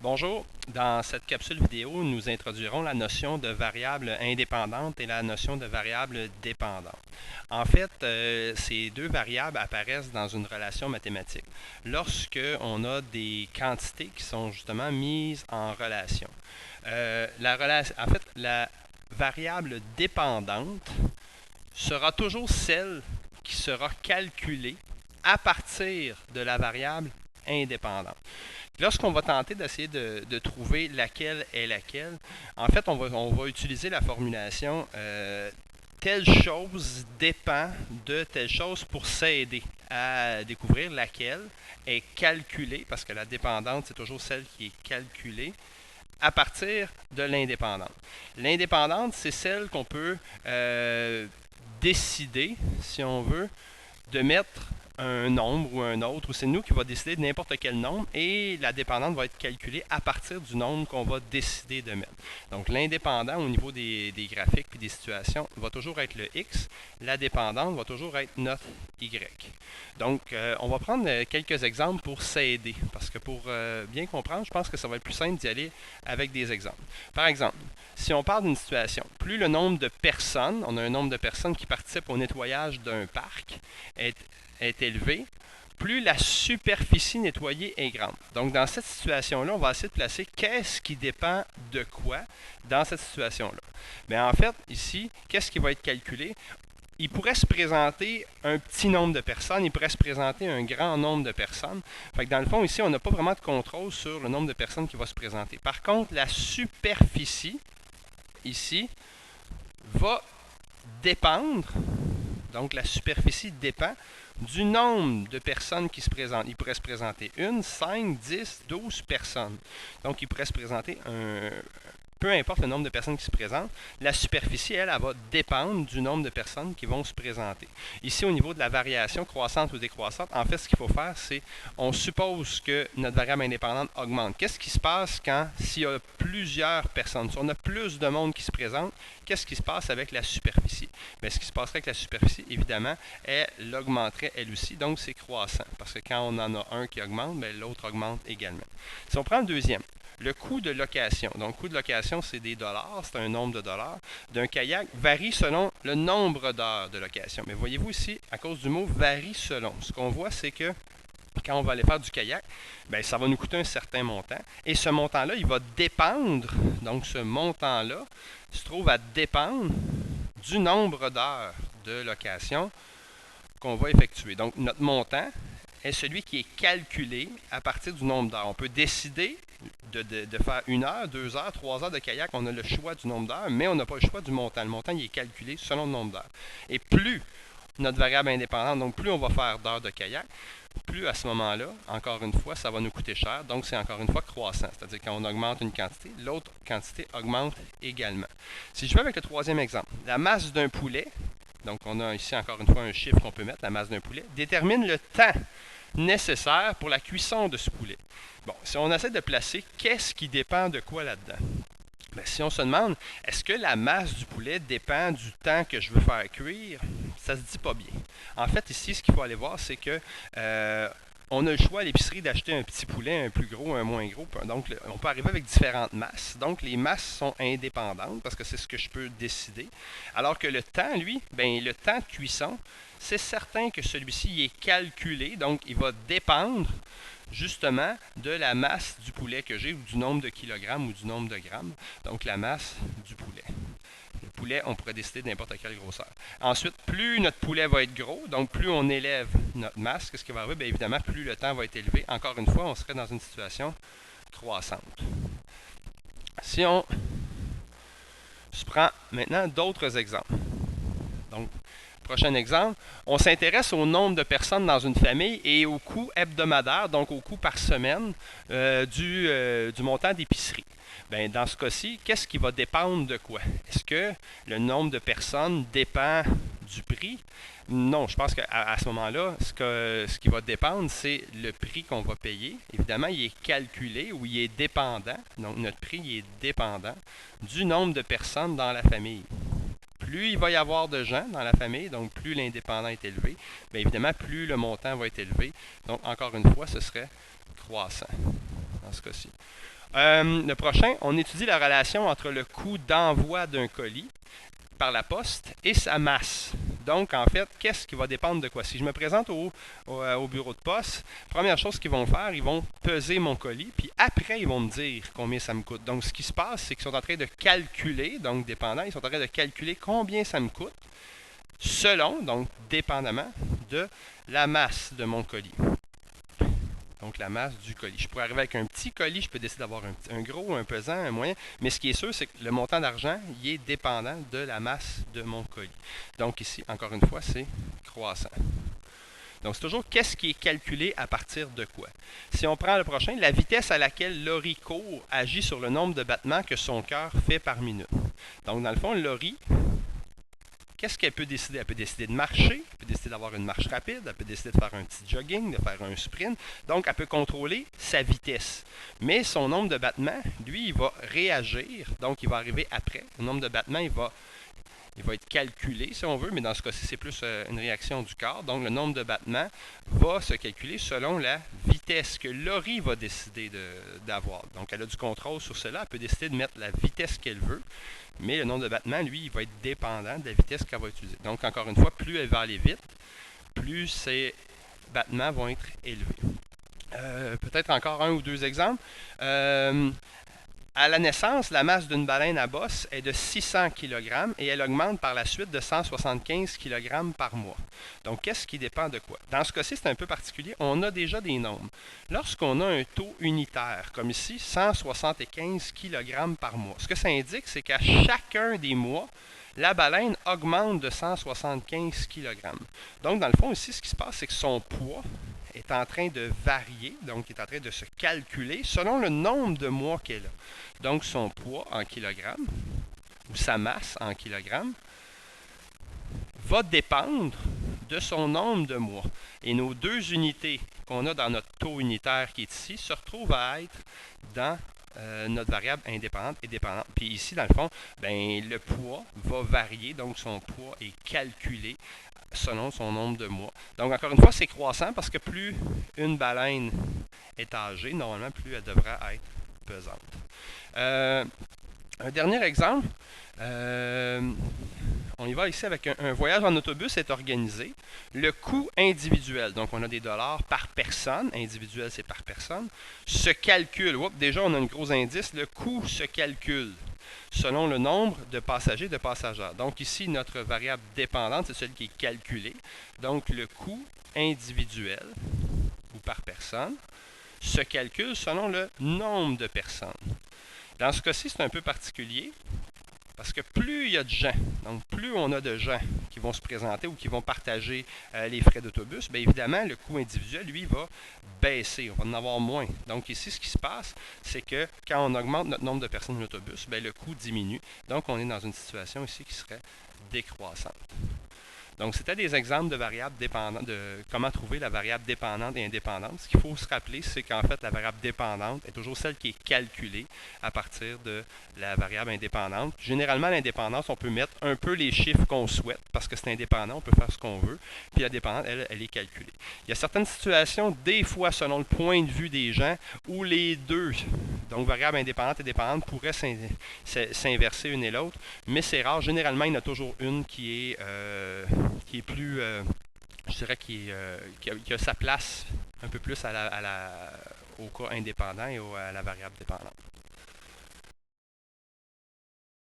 Bonjour, dans cette capsule vidéo, nous introduirons la notion de variable indépendante et la notion de variable dépendante. En fait, ces deux variables apparaissent dans une relation mathématique lorsque on a des quantités qui sont justement mises en relation. La variable dépendante sera toujours celle qui sera calculée à partir de la variable indépendante. Lorsqu'on va tenter d'essayer de trouver laquelle est laquelle, en fait, on va utiliser la formulation telle chose dépend de telle chose pour s'aider à découvrir laquelle est calculée, parce que la dépendante, c'est toujours celle qui est calculée, à partir de l'indépendante. L'indépendante, c'est celle qu'on peut décider, si on veut, de mettre un nombre ou un autre, ou c'est nous qui va décider de n'importe quel nombre, et la dépendante va être calculée à partir du nombre qu'on va décider de mettre. Donc l'indépendant au niveau des graphiques et des situations va toujours être le X, la dépendante va toujours être notre Y. Donc on va prendre quelques exemples pour s'aider, parce que pour bien comprendre, je pense que ça va être plus simple d'y aller avec des exemples. Par exemple, si on parle d'une situation, plus le nombre de personnes, on a un nombre de personnes qui participent au nettoyage d'un parc, est élevé, plus la superficie nettoyée est grande. Donc, dans cette situation-là, on va essayer de placer qu'est-ce qui dépend de quoi dans cette situation-là. Bien, en fait, ici, qu'est-ce qui va être calculé? Il pourrait se présenter un petit nombre de personnes, il pourrait se présenter un grand nombre de personnes. Fait que dans le fond, ici, on n'a pas vraiment de contrôle sur le nombre de personnes qui va se présenter. Par contre, la superficie, ici, va dépendre, donc la superficie dépend du nombre de personnes qui se présentent. Il pourrait se présenter 1, 5, 10, 12 personnes. Donc, il pourrait se présenter peu importe le nombre de personnes qui se présentent, la superficie, elle va dépendre du nombre de personnes qui vont se présenter. Ici, au niveau de la variation croissante ou décroissante, en fait, ce qu'il faut faire, c'est on suppose que notre variable indépendante augmente. Qu'est-ce qui se passe s'il y a plusieurs personnes, si on a plus de monde qui se présente, qu'est-ce qui se passe avec la superficie? Bien, ce qui se passerait avec la superficie, évidemment, elle augmenterait elle aussi, donc c'est croissant. Parce que quand on en a un qui augmente, bien, l'autre augmente également. Si on prend le deuxième, le coût de location, donc coût de location, c'est des dollars, c'est un nombre de dollars, d'un kayak varie selon le nombre d'heures de location. Mais voyez-vous ici, à cause du mot varie selon, ce qu'on voit, c'est que quand on va aller faire du kayak, bien, ça va nous coûter un certain montant. Et ce montant-là, il va dépendre, donc ce montant-là se trouve à dépendre du nombre d'heures de location qu'on va effectuer. Donc, notre montant est celui qui est calculé à partir du nombre d'heures. On peut décider de faire 1 heure, 2 heures, 3 heures de kayak. On a le choix du nombre d'heures, mais on n'a pas le choix du montant. Le montant, il est calculé selon le nombre d'heures. Et plus notre variable indépendante, donc plus on va faire d'heures de kayak, plus à ce moment-là, encore une fois, ça va nous coûter cher. Donc, c'est encore une fois croissant. C'est-à-dire quand on augmente une quantité, l'autre quantité augmente également. Si je vais avec le troisième exemple, la masse d'un poulet, donc on a ici encore une fois un chiffre qu'on peut mettre, la masse d'un poulet, détermine le temps nécessaire pour la cuisson de ce poulet. Bon, si on essaie de placer qu'est-ce qui dépend de quoi là-dedans? Bien, si on se demande, est-ce que la masse du poulet dépend du temps que je veux faire cuire? Ça ne se dit pas bien. En fait, ici, ce qu'il faut aller voir, c'est que on a le choix à l'épicerie d'acheter un petit poulet, un plus gros, un moins gros. Donc, on peut arriver avec différentes masses. Donc, les masses sont indépendantes parce que c'est ce que je peux décider. Alors que le temps, lui, bien, le temps de cuisson, c'est certain que celui-ci est calculé. Donc, il va dépendre justement de la masse du poulet que j'ai ou du nombre de kilogrammes ou du nombre de grammes. Donc, la masse du poulet. Le poulet, on pourrait décider de n'importe quelle grosseur. Ensuite, plus notre poulet va être gros, donc plus on élève notre masse, qu'est-ce qui va arriver? Bien évidemment, plus le temps va être élevé. Encore une fois, on serait dans une situation croissante. Si on se prend maintenant d'autres exemples. Donc, prochain exemple, on s'intéresse au nombre de personnes dans une famille et au coût hebdomadaire, donc au coût par semaine du montant d'épicerie. Bien, dans ce cas-ci, qu'est-ce qui va dépendre de quoi? Est-ce que le nombre de personnes dépend du prix? Non, je pense qu'à ce moment-là, ce qui va dépendre, c'est le prix qu'on va payer. Évidemment, il est calculé ou il est dépendant. Donc, notre prix il est dépendant du nombre de personnes dans la famille. Plus il va y avoir de gens dans la famille, donc plus l'indépendant est élevé, bien évidemment, plus le montant va être élevé. Donc, encore une fois, ce serait croissant dans ce cas-ci. Le prochain, on étudie la relation entre le coût d'envoi d'un colis par la poste et sa masse. Donc, en fait, qu'est-ce qui va dépendre de quoi? Si je me présente au bureau de poste, première chose qu'ils vont faire, ils vont peser mon colis, puis après, ils vont me dire combien ça me coûte. Donc, ce qui se passe, c'est qu'ils sont en train de calculer, donc dépendant, ils sont en train de calculer combien ça me coûte, selon, donc dépendamment, de la masse de mon colis. Donc, la masse du colis. Je pourrais arriver avec un petit colis, je peux décider d'avoir un gros, un pesant, un moyen. Mais ce qui est sûr, c'est que le montant d'argent, il est dépendant de la masse de mon colis. Donc, ici, encore une fois, c'est croissant. Donc, c'est toujours qu'est-ce qui est calculé à partir de quoi. Si on prend le prochain, la vitesse à laquelle Laurie court agit sur le nombre de battements que son cœur fait par minute. Donc, dans le fond, Laurie, qu'est-ce qu'elle peut décider? Elle peut décider de marcher, elle peut décider d'avoir une marche rapide, elle peut décider de faire un petit jogging, de faire un sprint. Donc, elle peut contrôler sa vitesse. Mais son nombre de battements, lui, il va réagir. Donc, il va arriver après. Le nombre de battements, il va être calculé, si on veut, mais dans ce cas-ci, c'est plus une réaction du corps. Donc, le nombre de battements va se calculer selon la vitesse que Laurie va décider d'avoir. Donc, elle a du contrôle sur cela. Elle peut décider de mettre la vitesse qu'elle veut. Mais le nombre de battements, lui, il va être dépendant de la vitesse qu'elle va utiliser. Donc, encore une fois, plus elle va aller vite, plus ses battements vont être élevés. Peut-être encore un ou deux exemples. À la naissance, la masse d'une baleine à bosse est de 600 kg et elle augmente par la suite de 175 kg par mois. Donc, qu'est-ce qui dépend de quoi? Dans ce cas-ci, c'est un peu particulier. On a déjà des nombres. Lorsqu'on a un taux unitaire, comme ici, 175 kg par mois, ce que ça indique, c'est qu'à chacun des mois, la baleine augmente de 175 kg. Donc, dans le fond, ici, ce qui se passe, c'est que son poids est en train de varier, donc il est en train de se calculer selon le nombre de mois qu'elle a. Donc son poids en kilogrammes, ou sa masse en kilogrammes, va dépendre de son nombre de mois. Et nos deux unités qu'on a dans notre taux unitaire qui est ici se retrouvent à être dans notre variable indépendante et dépendante. Puis ici, dans le fond, le poids va varier, donc son poids est calculé selon son nombre de mois. Donc, encore une fois, c'est croissant parce que plus une baleine est âgée, normalement, plus elle devra être pesante. Un dernier exemple, on y va ici avec un voyage en autobus est organisé. Le coût individuel, donc on a des dollars par personne, individuel c'est par personne, se calcule. Oups, déjà on a un gros indice, le coût se calcule selon le nombre de passagers de passagères. Donc ici, notre variable dépendante, c'est celle qui est calculée. Donc le coût individuel, ou par personne, se calcule selon le nombre de personnes. Dans ce cas-ci, c'est un peu particulier, parce que plus il y a de gens, donc plus on a de gens qui vont se présenter ou qui vont partager les frais d'autobus, bien évidemment, le coût individuel, lui, va baisser. On va en avoir moins. Donc ici, ce qui se passe, c'est que quand on augmente notre nombre de personnes dans l'autobus, bien, le coût diminue. Donc on est dans une situation ici qui serait décroissante. Donc, c'était des exemples de variables dépendantes, de comment trouver la variable dépendante et indépendante. Ce qu'il faut se rappeler, c'est qu'en fait, la variable dépendante est toujours celle qui est calculée à partir de la variable indépendante. Généralement, l'indépendance, on peut mettre un peu les chiffres qu'on souhaite parce que c'est indépendant, on peut faire ce qu'on veut. Puis la dépendante, elle est calculée. Il y a certaines situations, des fois, selon le point de vue des gens, où les deux, donc variable indépendante et dépendante, pourraient s'inverser une et l'autre, mais c'est rare. Généralement, il y en a toujours une qui est plus, je dirais, qui a sa place un peu plus au cas indépendant et à la variable dépendante.